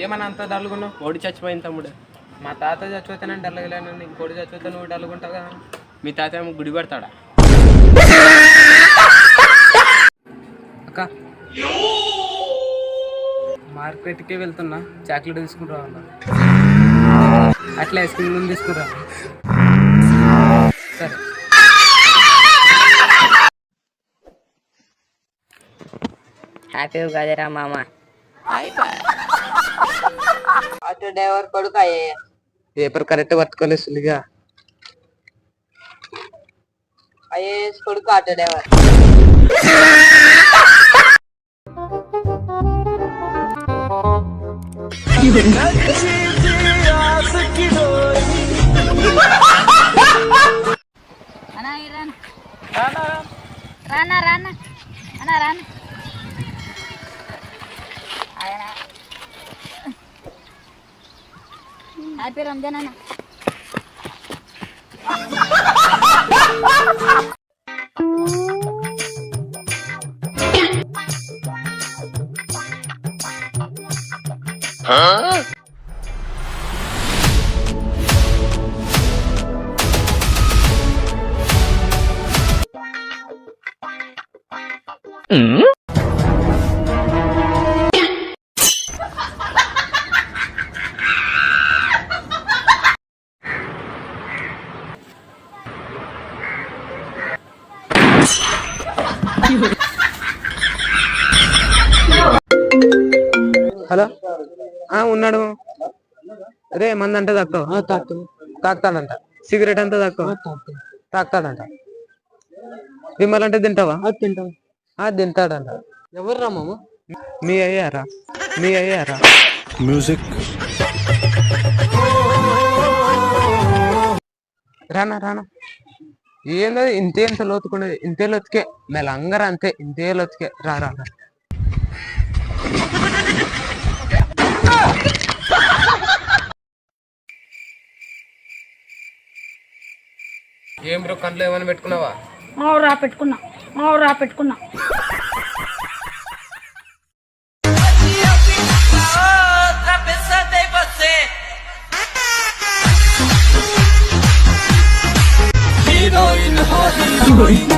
ఏమన్నా అంత డల్గున్నావు? కోడి చచ్చిపోయింది తమ్ముడు. మా తాత చచ్చిపోతేనే డల్గలేను, ఇంకోటి చచ్చిపోతే నువ్వు డల్గుంటావు కదా. మీ తాత ఏమో గుడి పెడతాడా? అక్క మార్కెట్కి వెళ్తున్నా, చాక్లెట్ తీసుకుంటా ఉన్నా. అట్లా ఐస్ క్రీమ్ తీసుకురా. సరే. హ్యాపీ ఉగాదిరా మామ. ఆటో డ్రైవర్ కొడుకు ఐఏఎస్. పేపర్ కరెక్ట్ పట్టుకోలేసుగా. ఐఏఎస్ కొడుకు ఆటో డ్రైవర్. రానా రానా అన్నా రానా. హ్యాపీ రంజాన్ అన్న. హలో, ఉన్నాడు. రే మంది అంటే తక్కువ తాకుతాడంట. సిగరెట్ అంతా తక్కువ తాకుతాడంట. విమల్ అంటే తింటావా? తింటాడంట. ఎవరు రా మామ? మీ అయ్యారా? మ్యూజిక్ రానా ఏందో ఇంత లోతుకునేది, ఇంతే లోతుకే మెలంగర, అంతే ఇంతే లోతుకే. రా ఏం బ్రో, కంట్లో ఏమైనా పెట్టుకున్నావా? పెట్టుకున్నా. Heroin,